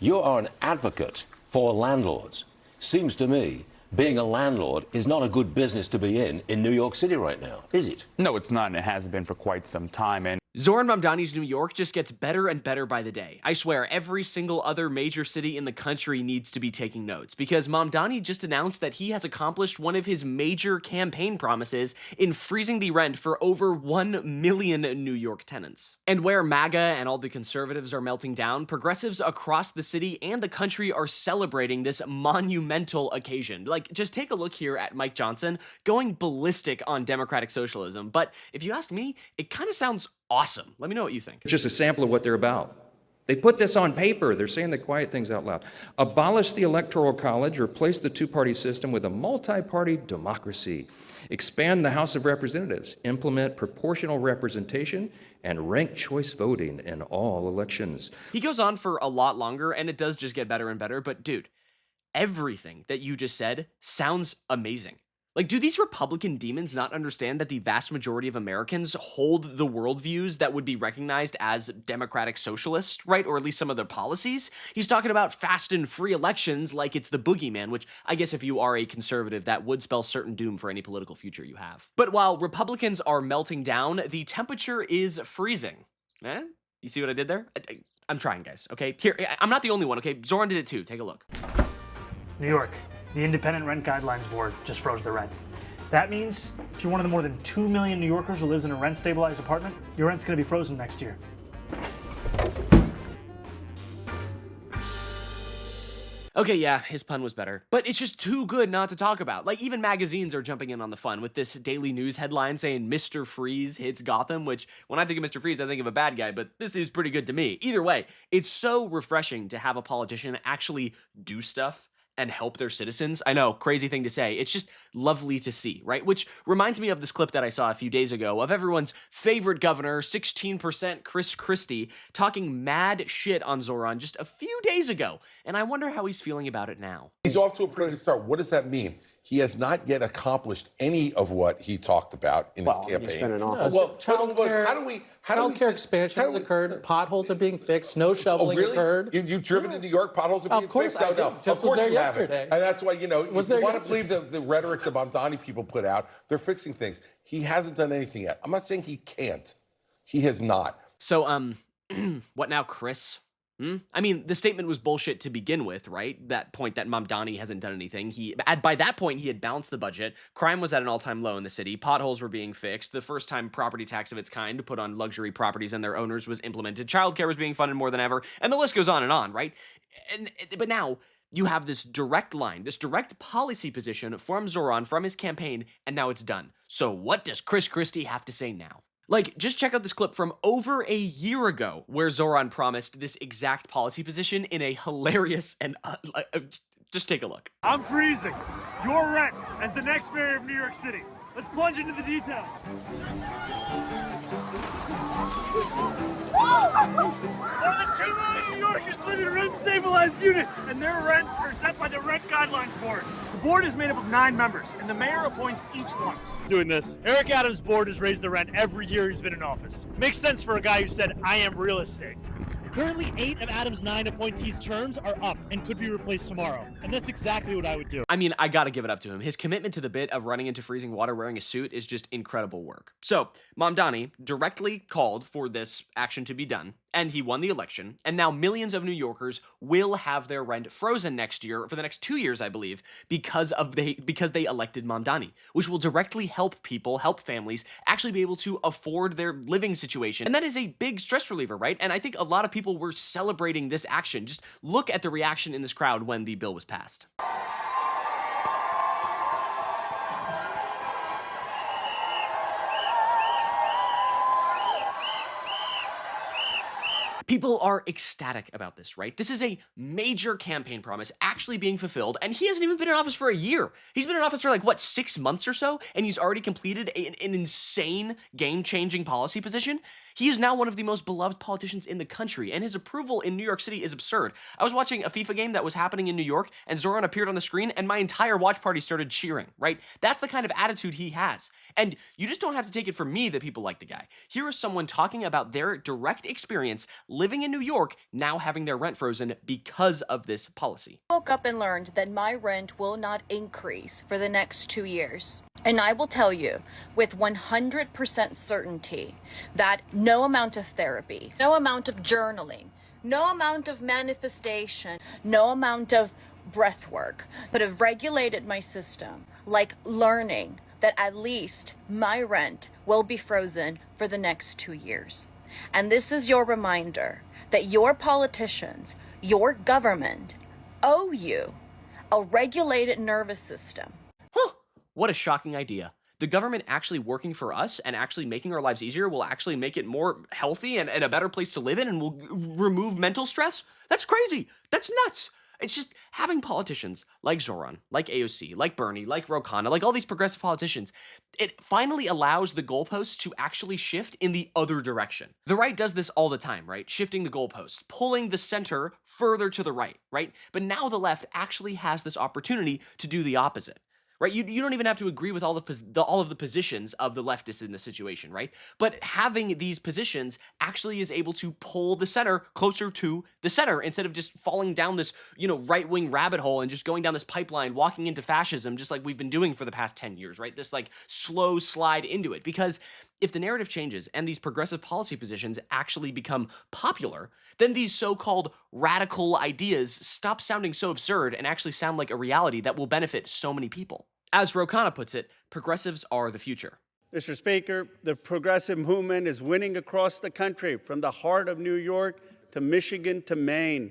You are an advocate for landlords. Seems to me being a landlord is not a good business to be in New York City right now, is it? No, it's not, and it hasn't been for quite some time. And Zohran Mamdani's New York just gets better and better by the day. I swear, every single other major city in the country needs to be taking notes, because Mamdani just announced that he has accomplished one of his major campaign promises in freezing the rent for over 1 million New York tenants. And where MAGA and all the conservatives are melting down, progressives across the city and the country are celebrating this monumental occasion. Like, just take a look here at Mike Johnson going ballistic on democratic socialism. But if you ask me, it kind of sounds awesome. Let me know what you think. Just a sample of what they're about. They put this on paper. They're saying the quiet things out loud. Abolish the Electoral College, replace the two-party system with a multi-party democracy. Expand the House of Representatives, implement proportional representation, and ranked choice voting in all elections. He goes on for a lot longer, and it does just get better and better, but dude, everything that you just said sounds amazing. Like, do these Republican demons not understand that the vast majority of Americans hold the worldviews that would be recognized as democratic socialist, right? Or at least some of their policies? He's talking about fast and free elections like it's the boogeyman, which I guess if you are a conservative, that would spell certain doom for any political future you have. But while Republicans are melting down, the temperature is freezing. Eh? You see what I did there? I'm trying, guys, okay? Here, I'm not the only one, okay? Zohran did it too. Take a look. New York. The Independent Rent Guidelines Board just froze the rent. That means if you're one of the more than 2 million New Yorkers who lives in a rent-stabilized apartment, your rent's going to be frozen next year. Okay, yeah, his pun was better, but it's just too good not to talk about. Like, even magazines are jumping in on the fun with this daily news headline saying Mr. Freeze hits Gotham, which when I think of Mr. Freeze, I think of a bad guy, but this seems pretty good to me. Either way, it's so refreshing to have a politician actually do stuff and help their citizens. I know, crazy thing to say. It's just lovely to see, right? Which reminds me of this clip that I saw a few days ago of everyone's favorite governor, 16% Chris Christie, talking mad shit on Zohran just a few days ago. And I wonder how he's feeling about it now. He's off to a pretty good start. What does that mean? He has not yet accomplished any of what he talked about in his campaign. He's been in office. Childcare expansion has occurred. Potholes are being fixed. Snow shoveling occurred. You've driven to New York. Potholes are being fixed. Of course you haven't. And that's why, if you want to believe the rhetoric the Mamdani people put out, they're fixing things. He hasn't done anything yet. I'm not saying he can't. He has not. So, what now, Chris? I mean, the statement was bullshit to begin with, right? That point that Mamdani hasn't done anything. By that point, he had balanced the budget. Crime was at an all-time low in the city. Potholes were being fixed. The first time property tax of its kind to put on luxury properties and their owners was implemented. Childcare was being funded more than ever. And the list goes on, right? But now you have this direct line, this direct policy position from Zohran, from his campaign, and now it's done. So what does Chris Christie have to say now? Like, just check out this clip from over a year ago where Zohran promised this exact policy position in a hilarious and just take a look. I'm freezing your rent as the next mayor of New York City. Let's plunge into the details. More than 2 million New Yorkers live in rent-stabilized units, and their rents are set by the Rent Guidelines Board. The board is made up of 9 members, and the mayor appoints each one. Doing this. Eric Adams' board has raised the rent every year he's been in office. Makes sense for a guy who said, I am real estate. Currently, 8 of Adams' 9 appointees' terms are up and could be replaced tomorrow. And that's exactly what I would do. I mean, I gotta give it up to him. His commitment to the bit of running into freezing water wearing a suit is just incredible work. So, Mamdani directly called for this action to be done, and he won the election, and now millions of New Yorkers will have their rent frozen next year, for the next 2 years, I believe, because they elected Mamdani, which will directly help people, help families, actually be able to afford their living situation. And that is a big stress reliever, right? And I think a lot of people were celebrating this action. Just look at the reaction in this crowd when the bill was passed. People are ecstatic about this, right? This is a major campaign promise actually being fulfilled, and he hasn't even been in office for a year. He's been in office for like, what, 6 months or so, and he's already completed an insane game-changing policy position. He is now one of the most beloved politicians in the country, and his approval in New York City is absurd. I was watching a FIFA game that was happening in New York, and Zohran appeared on the screen, and my entire watch party started cheering, right? That's the kind of attitude he has. And you just don't have to take it from me that people like the guy. Here is someone talking about their direct experience living in New York, now having their rent frozen because of this policy. I woke up and learned that my rent will not increase for the next 2 years. And I will tell you with 100% certainty that no amount of therapy, no amount of journaling, no amount of manifestation, no amount of breath work could have regulated my system like learning that at least my rent will be frozen for the next 2 years. And this is your reminder that your politicians, your government, owe you a regulated nervous system. Huh, what a shocking idea. The government actually working for us and actually making our lives easier will actually make it more healthy and a better place to live in and will remove mental stress? That's crazy. That's nuts. It's just having politicians like Zohran, like AOC, like Bernie, like Ro Khanna, like all these progressive politicians, it finally allows the goalposts to actually shift in the other direction. The right does this all the time, right? Shifting the goalposts, pulling the center further to the right, right? But now the left actually has this opportunity to do the opposite. Right? You don't even have to agree with all of the positions of the leftists in this situation, right? But having these positions actually is able to pull the center closer to the center instead of just falling down this, right-wing rabbit hole and just going down this pipeline, walking into fascism, just like we've been doing for the past 10 years, right? This like slow slide into it. Because if the narrative changes and these progressive policy positions actually become popular, then these so-called radical ideas stop sounding so absurd and actually sound like a reality that will benefit so many people. As Ro Khanna puts it, progressives are the future. Mr. Speaker, the progressive movement is winning across the country, from the heart of New York to Michigan to Maine.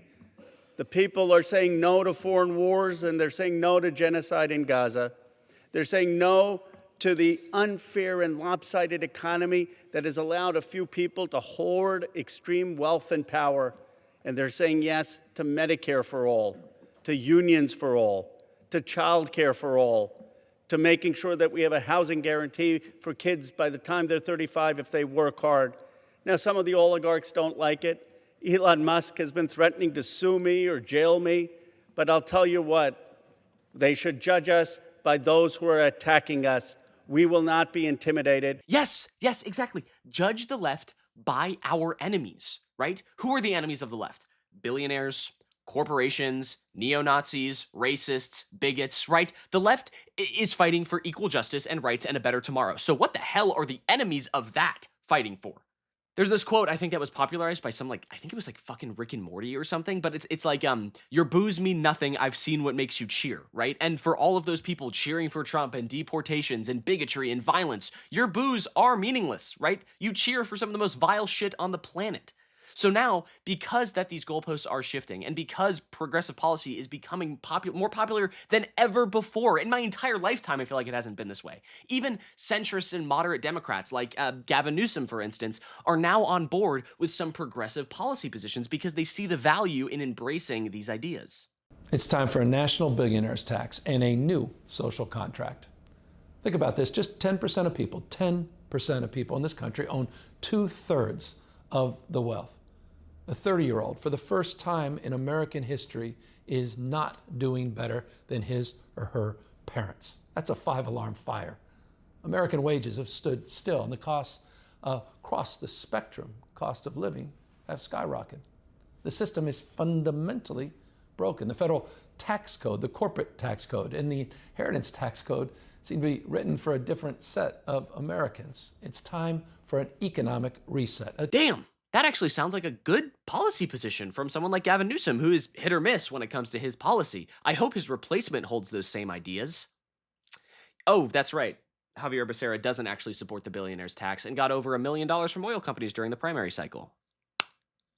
The people are saying no to foreign wars, and they're saying no to genocide in Gaza. They're saying no to the unfair and lopsided economy that has allowed a few people to hoard extreme wealth and power. And they're saying yes to Medicare for all, to unions for all, to child care for all, to making sure that we have a housing guarantee for kids by the time they're 35 if they work hard. Now, some of the oligarchs don't like it. Elon Musk has been threatening to sue me or jail me. But I'll tell you what, they should judge us by those who are attacking us. We will not be intimidated. Yes, exactly. Judge the left by our enemies, right? Who are the enemies of the left? Billionaires, corporations, neo-Nazis, racists, bigots, right? The left is fighting for equal justice and rights and a better tomorrow. So what the hell are the enemies of that fighting for? There's this quote I think that was popularized by some I think it was fucking Rick and Morty or something, but it's like, your boos mean nothing, I've seen what makes you cheer, right? And for all of those people cheering for Trump and deportations and bigotry and violence, your boos are meaningless, right? You cheer for some of the most vile shit on the planet. So now, because these goalposts are shifting and because progressive policy is becoming more popular than ever before, in my entire lifetime, I feel like it hasn't been this way. Even centrist and moderate Democrats like Gavin Newsom, for instance, are now on board with some progressive policy positions because they see the value in embracing these ideas. It's time for a national billionaires tax and a new social contract. Think about this, just 10% of people in this country own 2/3 of the wealth. A 30-year-old, for the first time in American history, is not doing better than his or her parents. That's a 5-alarm fire. American wages have stood still, and the costs across the spectrum, cost of living, have skyrocketed. The system is fundamentally broken. The federal tax code, the corporate tax code, and the inheritance tax code seem to be written for a different set of Americans. It's time for an economic reset. Damn! That actually sounds like a good policy position from someone like Gavin Newsom, who is hit or miss when it comes to his policy. I hope his replacement holds those same ideas. Oh, that's right. Javier Becerra doesn't actually support the billionaires tax and got over $1 million from oil companies during the primary cycle.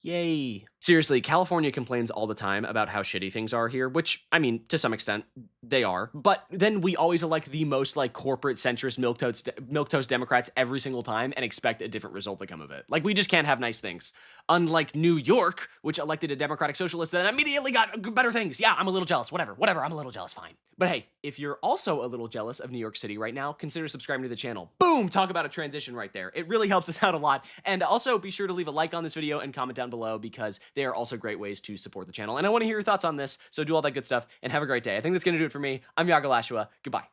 Yay. Seriously, California complains all the time about how shitty things are here, which, I mean, to some extent, they are. But then we always elect the most, like, corporate centrist milquetoast Democrats every single time and expect a different result to come of it. Like, we just can't have nice things. Unlike New York, which elected a Democratic socialist that immediately got better things. Yeah, I'm a little jealous. Whatever, I'm a little jealous, fine. But hey, if you're also a little jealous of New York City right now, consider subscribing to the channel. Boom! Talk about a transition right there. It really helps us out a lot. And also be sure to leave a like on this video and comment down below because they are also great ways to support the channel. And I want to hear your thoughts on this, so do all that good stuff and have a great day. I think that's going to do it for me. I'm Iago Lashua. Goodbye.